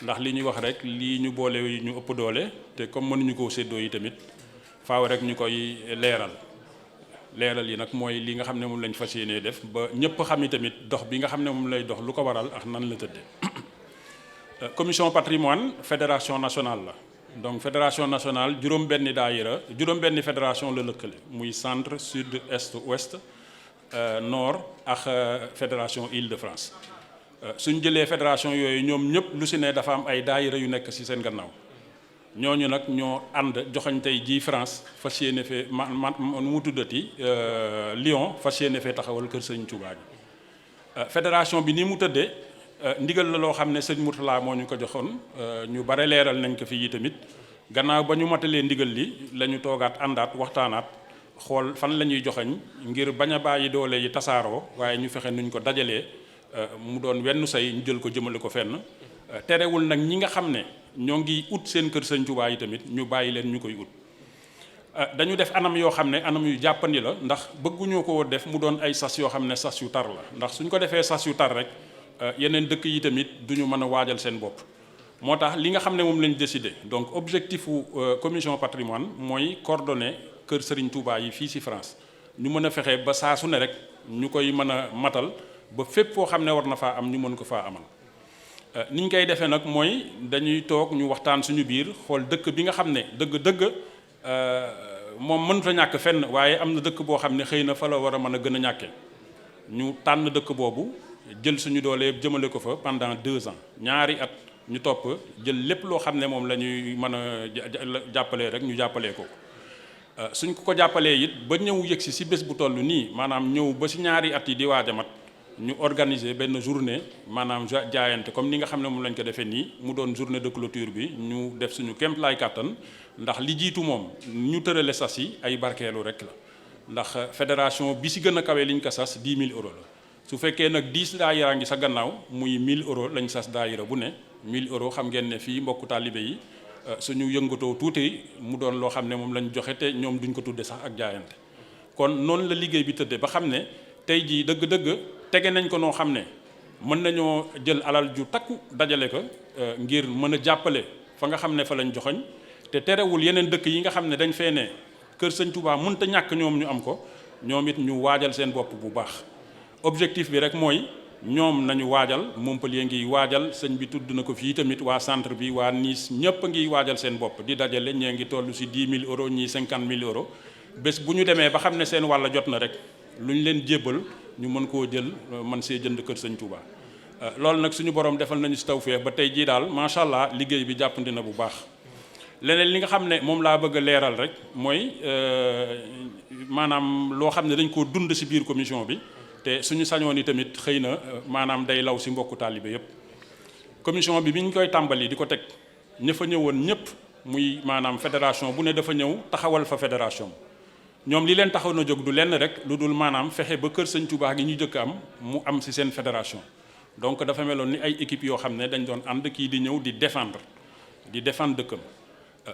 ndax li ñuy wax rek lii ñu boole ñu ëpp doole te comme mënuñu koo séddoo yi tamit faaw rek ñu koy leeral yi nag mooy li nga xam ne moom lañ fas yéenee def ba ñëpp xam ni tamit dox bi nga xam ne moom lay dox lu ko waral ak nan la tëddee. commission patrimoine fédération nationale la donc fédération nationale juróom-benni daayira juróom-benni fédération la lëkkale muy centre sud est ouest nord ak fédération Île-de-France. suñ jëlee fédération yooyu ñoom ñëpp lu si ne dafa am ay daayira yu nekk ci seen gannaaw ñooñu nag ñoo ànd joxañ tey jii France fas yéene fee mu tuddati Lyon fas yéene fee taxawal kër Sëñ Touba bi fédération bi ni mu tëddee ndigal la loo xam ne sëñ Mourtala moo ñu ko joxoon ñu bare leeral nañ ko fii tamit gannaaw ba ñu matalee ndigal li la ñu toogaat àndaat waxtaanaat xool fan la ñuy joxañ ngir bañ a bàyyi doole yi tasaaroo waaye ñu fexe nuñ ko dajalee mu doon wenn say ñu jël ko jëmale ko fenn terewul nag ñi nga xam ne ñoo ngi ut seen kër Sëñ Tuubaa yi tamit ñu bàyyi leen ñu koy ut dañu def anam yoo xam ne anam yu jàppandi la ndax bëgguñoo ko def mu doon ay sas yoo xam ne sas yu tar la ndax suñ ko defee sas yu tar rek yeneen dëkk yi tamit duñu mën a waajal seen bopp moo tax li nga xam ne moom lañ décidé donc objectif u commission patrimoine mooy coordonner kër Serigne Touba yi fii ci France ñu mën a fexe ba saa su ne rek ñu koy mën a matal ba fépp foo xam ne war na faa am ñu mën ko faa amal ni ñu koy defee nag mooy dañuy toog ñu waxtaan suñu biir xool dëkk bi nga xam ne dëgg-dëgg moom mënut a ñàkk fenn waaye am na dëkk boo xam ne xëy na fa la war a mën a gën a ñàkkee ñu tànn dëkk boobu jël suñu doole jëmale ko fa pendant 2 ans ñaari at ñu topp jël lépp loo xam ne moom la ñuy mën a jàppalee rek ñu jàppalee ko suñ ko jàppalee it ba ñëw yëgsi ci bés bu toll nii maanaam ñëw ba ci ñaari at yi di waaj a mat ñu organiser benn journée maanaam jaayante comme ni nga xam ne moom lañ ko defee nii mu doon journée de clôture bi ñu def suñu kéemtalaay kàttan ndax li jiitu moom ñu tërale sas yi ay barkeelu rek la ndax fédération bi ci gën a kawe liñ ko sas 10 000 euros la su fekkee nag 10 daayira ngi sa gannaaw muy 1000 euros lañ sas daayira bu ne 1000 euros xam ngeen ne fii mbokku taalibe yi suñu yëngatoo tuuti mu doon loo xam ne moom lañ joxe te ñoom duñ ko tudde sax ak jaayante kon noonu la liggéey bi tëddee ba xam ne tey jii dëgg-dëgg tege nañ ko noo xam ne mën nañoo jël alal ju takku dajale ko ngir mën a jàppale fa nga xam ne fa lañ joxoñ te terewul yeneen dëkk yi nga xam ne dañ fee ne kër Sëñ Touba mënta ñàkk ñoom ñu am ko ñoom it ñu waajal seen bopp bu baax objectif bi rek mooy ñoom nañu waajal Montpellier ngi waajal sëñ bi tudd na ko fii tamit waa centre bi waa Nice ñëpp a ngi waajal seen bopp di dajale ñee ngi toll ci 10 000 euros ñii 50 000 euros bés bu ñu demee ba xam ne seen wàll jot na rek lu ñu leen jébbal ñu mën koo jël man see jënd kër Sëñ Touba loolu nag suñu borom defal nañu ci tawfeex ba tey jii daal macha allah liggéey bi jàppandi na bu baax leneen li nga xam ne moom laa bëgg a leeral rek mooy maanaam loo xam ne dañ koo dund ci biir commission bi te suñu sañoon yi tamit xëy na maanaam day law ci mbokku taalibe yépp commission bi ñu koy tàmbali di ko teg ña fa ñëwoon ñëpp muy maanaam fédération bu ne dafa ñëw taxawal fa fédération ñoom li leen taxaw na jóg du lenn rek lu dul maanaam fexe ba kër Sëñ Touba gi ñu jëkk am mu am ci seen fédération donc dafa meloon ni ay équipe yoo xam ne dañ doon ànd kii di ñëw di défendre dëkkam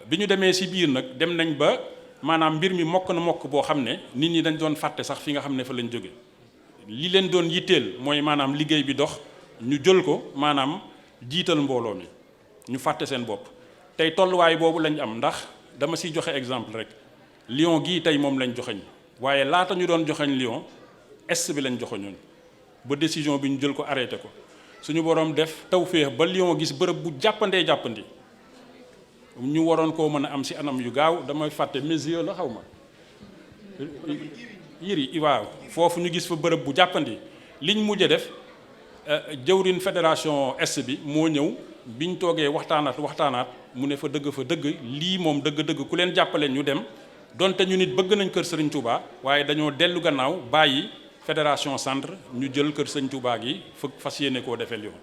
bi ñu demee ci biir nag dem nañ ba maanaam mbir mi mokk na mokk boo xam ne nit ñi dañ doon fàtte sax fi nga xam ne fa lañ jóge li leen doon yitteel mooy maanaam liggéey bi dox ñu jël ko maanaam jiital mbooloo mi ñu fàtte seen bopp tey tolluwaay boobu lañ am ndax dama ciy joxe exemple rek Lyon gii tey moom lañ joxeñ waaye laata ñu doon joxeñ Lyon est bi lañ joxeñoon ba décision bi ñu jël ko arrêté ko suñu borom def tawféex ba Lyon gis bërëb bu jàppandi ñu waroon koo mën a am ci anam yu gaaw damay fàtte mesure la xaw ma yëri waaw foofu ñu gis fa bërëb bu jàppandi liñ mujj a def jëwrin fédération est bi moo ñëw biñ toogee waxtaanaat mu ne fa dëgg lii moom dëgg-dëgg ku leen jàppale ñu dem donte ñu nit bëgg nañ kër Serigne Touba waaye dañoo dellu gannaaw bàyyi fédération centre ñu jël kër Serigne Touba gi fas yéene koo defee Lyon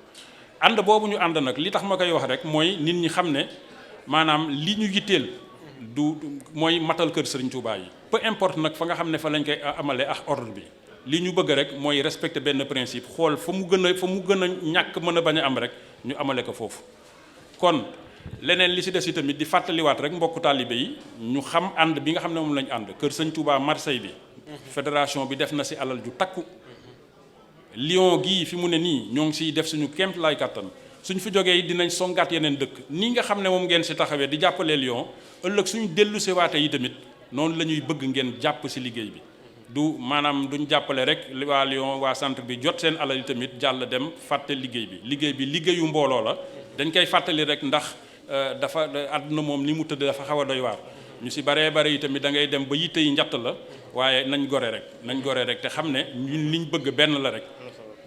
ànd boobu ñu ànd nag li tax ma koy wax rek mooy nit ñi xam ne maanaam li ñu yitteel du mooy matal kër Serigne Touba yi peu importe nag fa nga xam ne fa lañ koy amale ak ordre bi li ñu bëgg rek mooy respecter benn principe xool fa mu gën a ñàkk mën a bañ a am rek ñu amale ko foofu kon leneen li ci des tamit di fàttaliwaat rek mbokku taalibe yi ñu xam ànd bi nga xam ne moom lañu ànd kër Sëñ Touba Marseille bi fédération bi def na ci alal ju takku Lyon gii fi mu ne nii ñoo ngi ciy def suñu kéemtalaay kàttan suñ fi jógee yi dinañ songaat yeneen dëkk nii nga xam ne moom ngeen si taxawee di jàppalee Lyon ëllëg suñu dellu si waate yi tamit noonu la ñuy bëgg ngeen jàpp si liggéey bi du maanaam duñ jàppale rek waa Lyon waa centre bi jot seen alal yi tamit jàll dem fàtte liggéey bi liggéeyu mbooloo la dañ koy fàttali rek ndax dafa àdduna moom ni mu tëdd dafa xaw a doy waar ñu si baree bare yi tamit da ngay dem ba yitte yi njatt la waaye nañ gore rek te xam ne ñun liñ bëgg benn la rek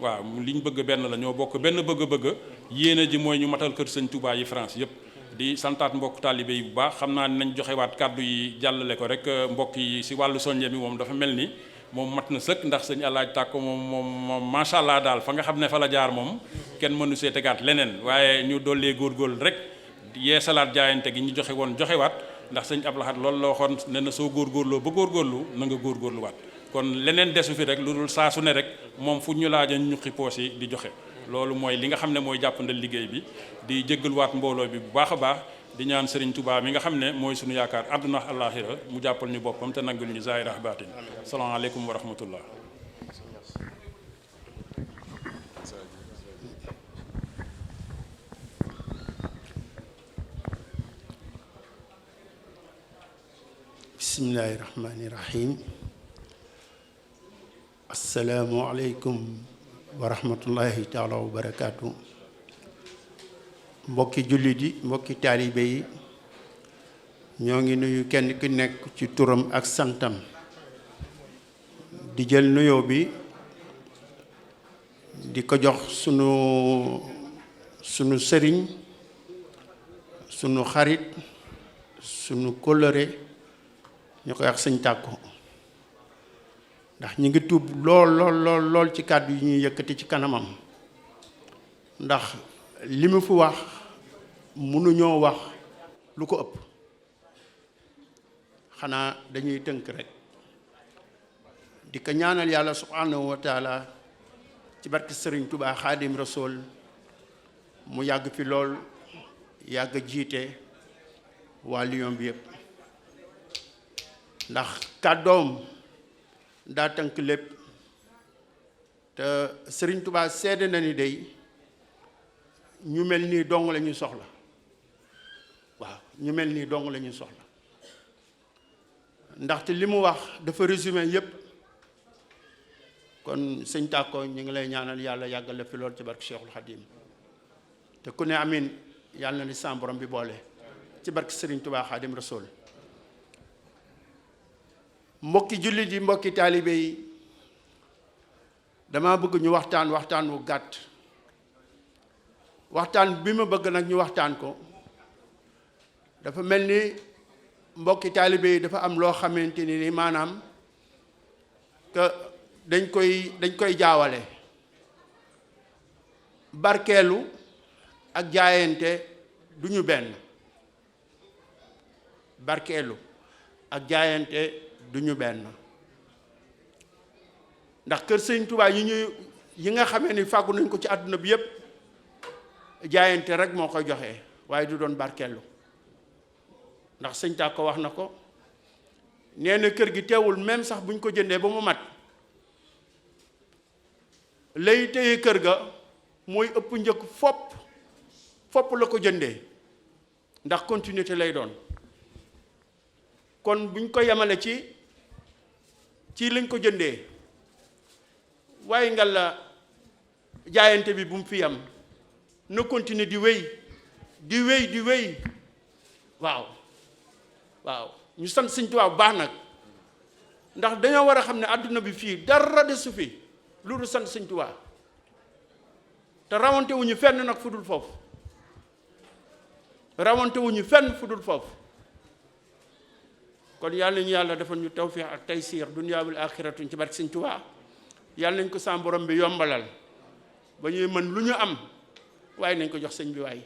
waaw liñ bëgg benn la ñoo bokk benn bëgg-bëgg yéene ji mooy ñu matal kër sëñ Touba yi France yëpp di santaat mbokk taalibe yi bu baax xam naa ne nañ joxewaat kàddu yi jàllale ko rek mbokk yi si wàllu soññe mi moom dafa mel ni moom mat na sëkk ndax sëñ Alaaj Tàkko moom macha allah daal fa nga xam ne fa la jaar moom kenn mënu see tegaat leneen waaye ñu dollee góorgóorlu rek yee salaat jaayante gi ñu joxe woon joxewaat ndax sëñ Abdou Lahad loolu la waxoon ne na soo góorgóorloo ba góorgóorlu na nga góorgóorluwaat kon leneen desu fi rek lu dul saa su ne rek moom fu ñu laaja ñu xipoos yi di joxe loolu mooy li nga xam ne mooy jàppandal liggéey bi di jéggaluwaat mbooloo bi bu baax a baax di ñaan Serigne Touba mi nga xam ne mooy suñu yaakaar àdduna ak àllaaxira mu jàppal ñu boppam te nangul ñu zaahir ak baatin salaamaaleykum wa rahmatullah bismillahi rahmani rahim assalaamu aleykum wa rahmatullahi taala wa barakaatu mbokki jullit yi mbokki taalibe yi ñoo ngi nuyu kenn ku nekk ci turam ak santam di jël nuyoo bi di ko jox sunu sëriñ sunu xarit sunu kóllëre ñu koy wax sëñ Tàkko ndax ñu ngi tuub lool ci kàddu yi ñuy yëkkati ci kanamam ndax li mu fi wax mënuñoo wax lu ko ëpp xanaa dañuy tënk rek di ko ñaanal yàlla subhanahu wa taala ci barke Sëriñ Tuubaa Xaadim Rasuul mu yàgg fi lool yàgg jiite waa Lyon bi yëpp ndax kàddoom daa tënk lépp te Sëriñ Tuubaa seede na ni day ñu mel nii dong la ñu soxla waaw ñu mel nii dong la ñu soxla ndaxte li mu wax dafa résumé yépp kon sëñ Tàkko ñu ngi lay ñaanal yàlla yàggal la fi lool ci barke Cheikhul Khadim te ku ne amin yàlla na ni sa borom bi boole ci barke Sëriñ Tuubaa Xaadim Rasuul mbokki jullit yi mbokki taalibe yi dama bëgg ñu waxtaan wu gàtt waxtaan bi ma bëgg nag ñu waxtaan ko dafa mel ni mbokki taalibe yi dafa am loo xamante ni maanaam que dañ koy jaawale barkeelu ak jaayante du ñu benn barkeelu ak jaayante du ñu benn ndax kër sëñ Tuubaa yi nga xamee ni fàggu nañ ko ci àdduna bi yépp jaayante rek moo koy joxe waaye du doon barkeelu ndax sëñ Tàkko wax na ko nee na kër gi teewul même sax buñ ko jëndee ba mu mat lay téye kër ga mooy ëpp njëkk fopp la ko jëndee ndax continuité lay doon kon buñ ko yemale ci lañ ko jëndee waaye nga la jaayante bi bu mu fi yam na continuer di wéy waaw ñu sant Sëñ Tuubaa bu baax nag ndax dañoo war a xam ne àdduna bi fii dara desu fi lu dul sant Sëñ Tuubaa te rawante wuñu fenn nag fu dul foofu kon yàlla ñu yàlla defal ñu tawfiix ak taysiir dunyaa wal aaxiratu ci barke Sëñ Tuubaa yàlla nañ ko sa borom bi yombalal ba ñuy mën lu ñu am waaye nañ ko jox sëñ bi waaye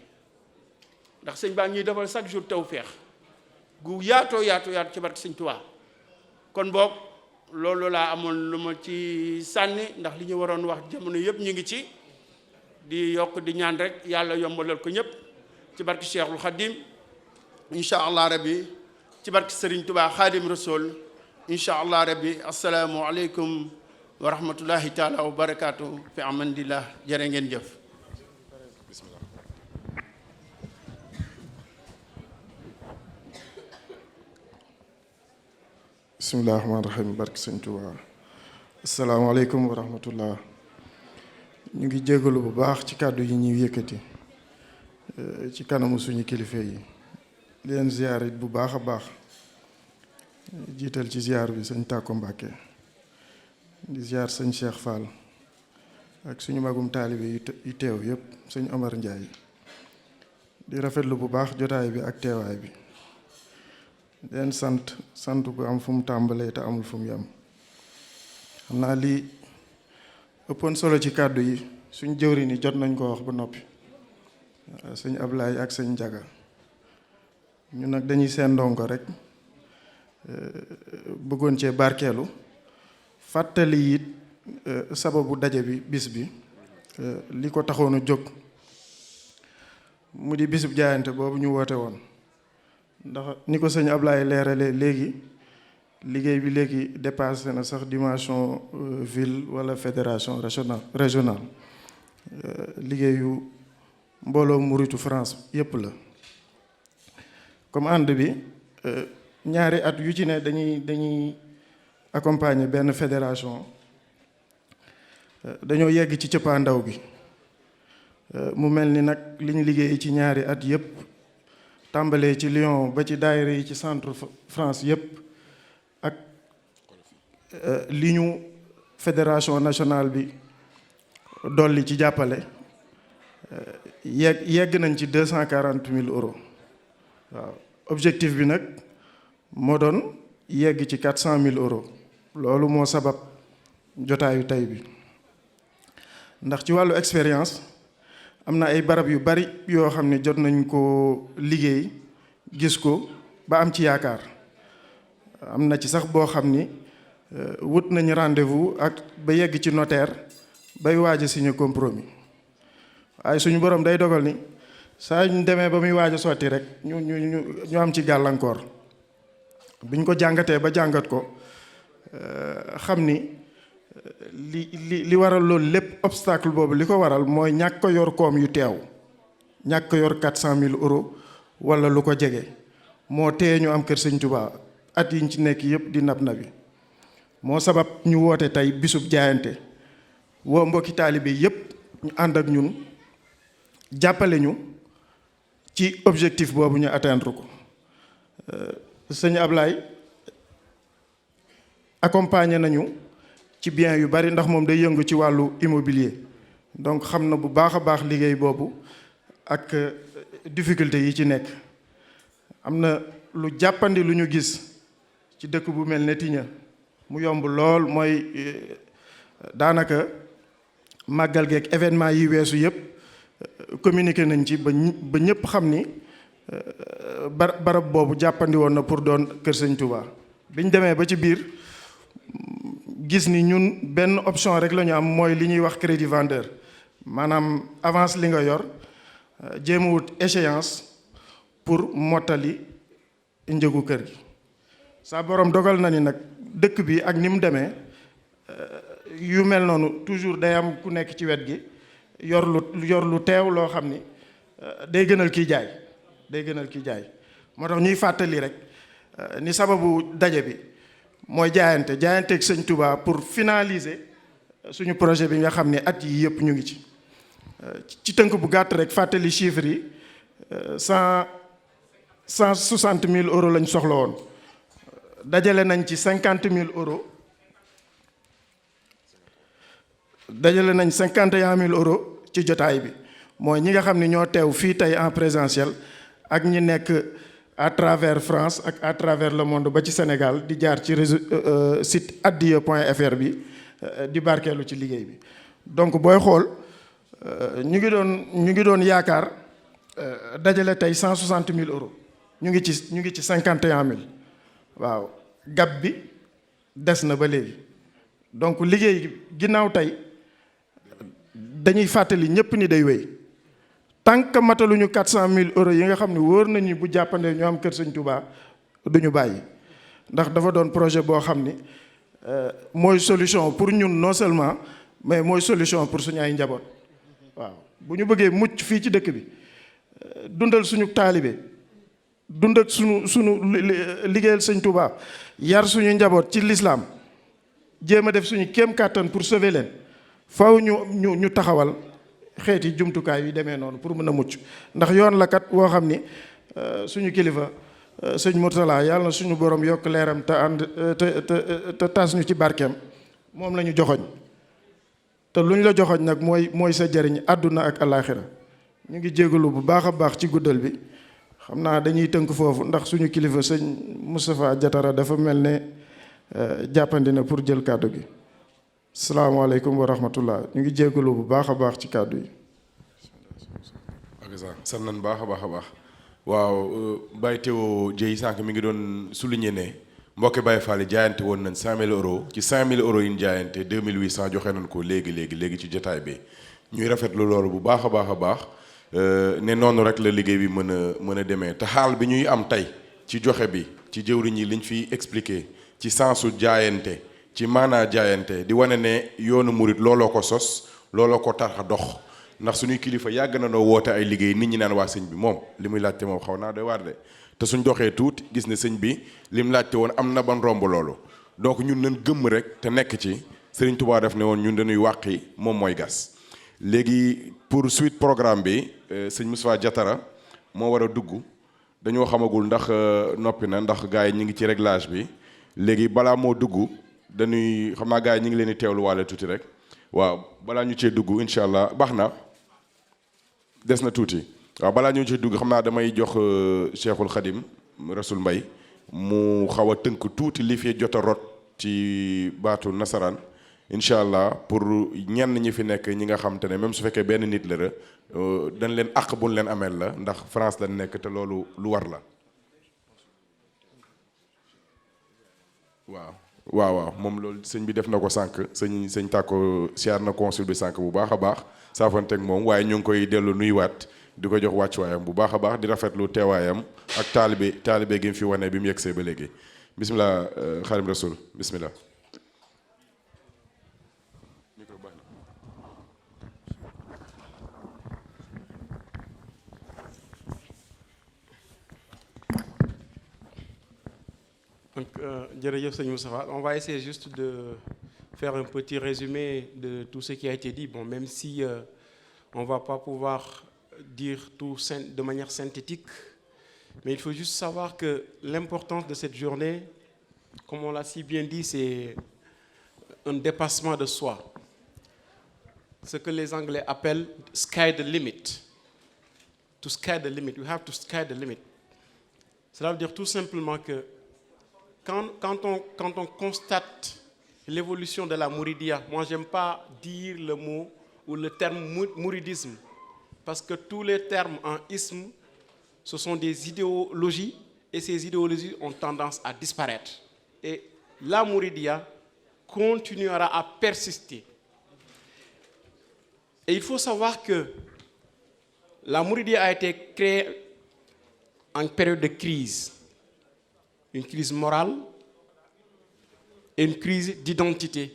ndax sëñ baa ñuy defal chaque jour tawfiix gu yaatoo ci barke Sëñ Tuubaa kon boog loolu laa amoon lu ma ci sànni ndax li ñu waroon wax jamono yëpp ñu ngi ci di yokk di ñaan rek yàlla yombalal ko ñëpp ci barke Cheikhul Khadim incha allah rabbi ci barke Serigne Touba Khadim Rasoul incha allah rabbi asalaamu aleykum wa rahmatullahi taala wa barakaatu fi amandillah jërë ngeen jëf. bisimilah rahmaani rahiim barke sëñ Tuubaa. asalaamaaleykum wa rahmatullah. ñu ngi jégalu bu baax ci kàddu yi ñuy yëkkati ci kanamu suñu kilifa yi leen ziar it bu baax a baax jiital ci ziar bi sëñ Tàkko Mbàkke di ziar sëñ Cheikh Fall ak suñu magum taalibe yi teew yépp sëñ Omar Ndiaye di rafetlu bu baax jotaay bi ak teewaay bi leen sant bu am fu mu tàmbalee te amul fu mu yam xam naa lii ëppoon solo ci kàddu yi suñ jëwri ni jot nañ ko wax ba noppi sëñ Ablaye ak sëñ Njaga ñu nag dañuy seen ndongo rek bëggoon cee barkeelu fàttali it sababu daje bi bis bi li ko taxoon a jóg mu di bisub jaayante boobu ñu woote woon ndax ni ko sëñ Ablaye leerale léegi liggéey bi léegi dépassé na sax dimension ville wala fédération régionale liggéeyu mbooloo muritu France yépp la comme ànd bi ñaari at yu ci ne dañuy accompagner benn fédération dañoo yegg ci cëppaandaw gi mu mel ni nag liñ liggéey ci ñaari at yépp tàmbalee ci Lyon ba ci daayira yi ci centre France yépp ak li ñu fédération nationale bi dolli ci jàppale yegg nañ ci 240 000 euros waaw objectif bi nag moo doon yegg ci 400 000 euros loolu moo sabab jotaayu tey bi ndax ci wàllu expérience am na ay barab yu bari yoo xam ne jot nañ ko liggéey gis ko ba am ci yaakaar am na ci sax boo xam ni wut nañu rendez-vous ak ba yegg ci notaire bay waaj a signé compromis waaye suñu borom day dogal ni saa ñu demee ba muy waaj a sotti rek ñu am ci gàllankoor biñ ko jàngatee ba jàngat ko xam ni li waral loolu lépp obstacle boobu li ko waral mooy ñàkk ko yor koom yu teew ñàkk ko yor 400 000 euros wala lu ko jege moo tee ñu am kër sëñ Tuubaa at yiñ ci nekk yëpp di nab nabi moo sabab ñu woote tey bisub jaayante woo mbokki taalibe yëpp ñu ànd ak ñun jàppale ñu ci objectif boobu ñu atteindre ko sëñ Ablaye accompagné nañu ci bien yu bari ndax moom day yëngu ci wàllu immobilier donc xam na bu baax a baax liggéey boobu ak difficulté yi ci nekk am na lu jàppandi lu ñu gis ci dëkk bu mel ne Tigna mu yomb lool mooy daanaka màggal geek événement yi weesu yëpp communiqué nañ ci ba ñëpp xam ni barab boobu jàppandi woon na pour doon kër sëñ Touba biñ demee ba ci biir gis ni ñun benn option rek la ñu am mooy li ñuy wax crédit vendeur maanaam avance li nga yor jéem a wut échéance pour mottali njëgu kër gi saa borom dogal na ni nag dëkk bi ak ni mu demee yu mel noonu toujours day am ku nekk ci wet gi yor lu teew loo xam ni day gënal kiy jaay moo tax ñuy fàttali rek ni sababu daje bi mooy jaayanteeg sëñ Touba pour finaliser suñu projet bi nga xam ne at yi yëpp ñu ngi ci tënk bu gàtt rek fàttali chiffres yi 160 000 euros lañ soxla woon dajale nañ ci 50 000 euros dajale nañ 51 000 euros ci jotaay bi mooy ñi nga xam ne ñoo teew fii tey en présentiel ak ñi nekk à travers France ak à travers le monde ba ci Sénégal di jaar ci réseau site addiya.fr bi di barkeelu ci liggéey bi donc booy xool ñu ngi doon yaakaar dajale tey 160 000 euros ñu ngi ci 51 000 waaw gab bi des na ba léegi donc liggéey ginnaaw tey dañuy fàttali ñëpp ni day wéy tant que mataluñu 400 000 euros yi nga xam ne wóor nañu bu jàppandee ñu am kër sëñ Touba duñu bàyyi ndax dafa doon projet boo xam ni mooy solution pour ñun non seulement mais mooy solution pour suñu ay njaboot waaw bu ñu bëggee mucc fii ci dëkk bi dundal suñu taalibe dund ak sunu liggéeyal sëñ Touba yar suñu njaboot ci lislaam jéem a def suñu kéem kàttan pour sauver leen faw ñu taxawal xeeti jumtukaay yi demee noonu pour mën a mucc ndax yoon la kat woo xam ni suñu kilifa sëñ Mourtala yàlla na suñu borom yokk leeram te tas ñu ci barkeem moom la ñu joxoñ te lu ñu la joxoñ nag mooy sa jariñ àdduna ak alaaxira ñu ngi jégalu bu baax a baax ci guddal bi xam naa dañuy tënk foofu ndax suñu kilifa sëñ Moustapha Diatara dafa mel ne jàppandi na pour jël kàddu gi salaamaaleykum wa rahmatullah ñu ngi jégalu bu baax a baax ci kàddu yi. ak sax sant nañ baax a baax waaw Baye Théo Dieye sànq mi ngi doon souligner ne mbokki Baye Fall jaayante woon nañ 5000 euros ci 5000 euros yi ñu jaayante 2800 joxe nañ ko léegi ci jotaay bi ñuy rafetlu loolu bu baax a baax ne noonu rek la liggéey bi mën a demee te xaal bi ñuy am tey ci joxe bi ci jëwriñ yi liñ fiy expliquer ci sensu jaayante ci maanaa jaayante di wane ne yoonu murit looloo ko sos looloo ko tax a dox ndax suñuy kilifa yàgg na noo woote ay liggéey nit ñi naan waa sëñ bi moom li muy laajte moom xaw naa doy waar de te suñ doxee tuuti gis ne sëñ bi lim laajte woon am na ban romb loolu donc ñun nañ gëmm rek te nekk ci Sëriñ Tuubaa def ne woon ñun dañuy wàqi moom mooy gas léegi pour suite programme bi sëñ Moustapha Diatara moo war a dugg dañoo xamagul ndax noppi na ndax gars yi ñu ngi ci réglage bi léegi balaa moo dugg dañuy xam naa gars yi ñu ngi leen di teewlu waale tuuti rek waaw balaa ñu cee dugg incha allah baax na des na tuuti waaw balaa ñu cee dugg xam naa damay jox Cheikhul Khadim Rasoul Mbaye mu xaw a tënk tuuti li fi jot a rot ci baatu nasaraan incha allah pour ñenn ñi fi nekk ñi nga xam te ne même su fekkee benn nit la ra dañ leen àq buñ leen ameel la ndax France lañ nekk te loolu lu war la waaw moom loolu sëñ bi def na ko sànq sëñ tàkko siyaar na consul bi sànq bu baax a baax saafanteeg moom waaye ñu ngi koy dellu nuyuwaat di ko jox wàccuwaayam bu baax a baax di rafetlu teewaayam ak taalibe gi mu fi wane bi mu yegsee ba léegi bismillah Xaadim Rasul bismillah Donc, jërëjëf sëñ Moustapha, on va essayer juste de faire un petit résumé de tout ce qui a été dit. Bon, même si on ne va pas pouvoir dire tout de manière synthétique, mais il faut juste savoir que l'importance de cette journée, comme on l'a si bien dit, c'est un dépassement de soi. Ce que les Anglais appellent sky the limit. To sky the limit, you have to sky the limit. Cela veut dire tout simplement que quand on constate l'évolution de la mouridia, moi j'aime pas dire le mot ou le terme mouridisme, parce que tous les termes en isme, ce sont des idéologies, et ces idéologies ont tendance à disparaître. Et la mouridia continuera à persister. Et il faut savoir que la mouridia a été créée en période de crise. Une crise morale et une crise d'identité.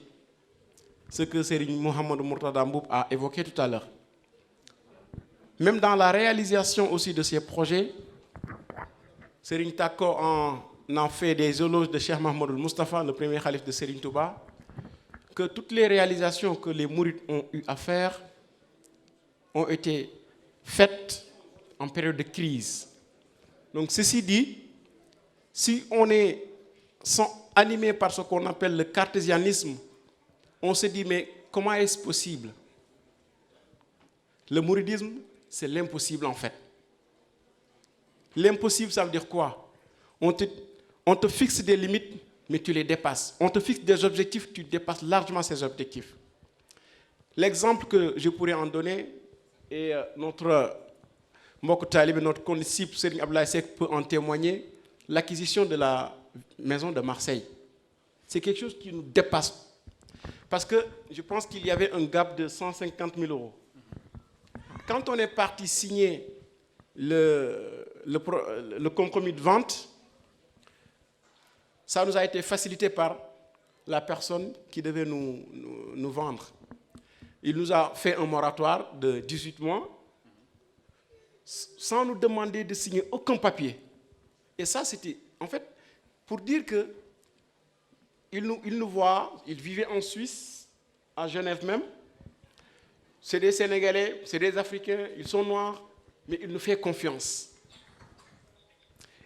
Ce que Serigne Mohamed Mourtada Mboup a évoqué tout à l'heure. Même dans la réalisation aussi de ces projets, Serigne Tako en fait des éloges de Cheikh Mahmoud Moustapha, le premier calife de Serigne Touba, que toutes les réalisations que les mourides ont eu à faire ont été faites en période de crise. Donc ceci dit, si on est animé par ce qu'on appelle le cartésianisme, on se dit mais comment est-ce possible? Le mouridisme, c'est l'impossible en fait. L'impossible, ça veut dire quoi? On te fixe des limites, mais tu les dépasses. On te fixe des objectifs, tu dépasses largement ces objectifs. L'exemple que je pourrais en donner, et notre mbokk talibé, notre condisciple Serigne Abdoulaye Seck peut en témoigner, l'acquisition de la maison de Marseille. C'est quelque chose qui nous dépasse. Parce que je pense qu'il y avait un gap de 150 000 euros. Quand on est parti signer le compromis de vente, ça nous a été facilité par la personne qui devait nous vendre. Il nous a fait un moratoire de 18 mois sans nous demander de signer aucun papier. Et ça, c'était, en fait, pour dire que il nous voit, il vivait en Suisse, à Genève même. C'est des Sénégalais, c'est des Africains, ils sont noirs, mais il nous fait confiance.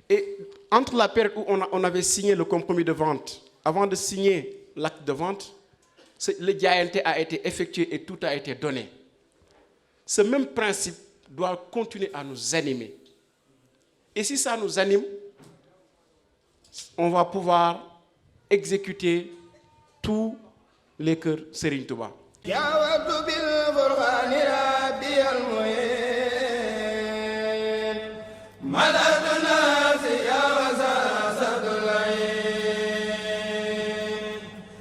Et entre la période où on avait signé le compromis de vente, avant de signer l'acte de vente, le jaayante a été effectué et tout a été donné. Ce même principe doit continuer à nous animer. Et si ça nous anime, on va pouvoir exécuter tous les cœurs Serigne Touba.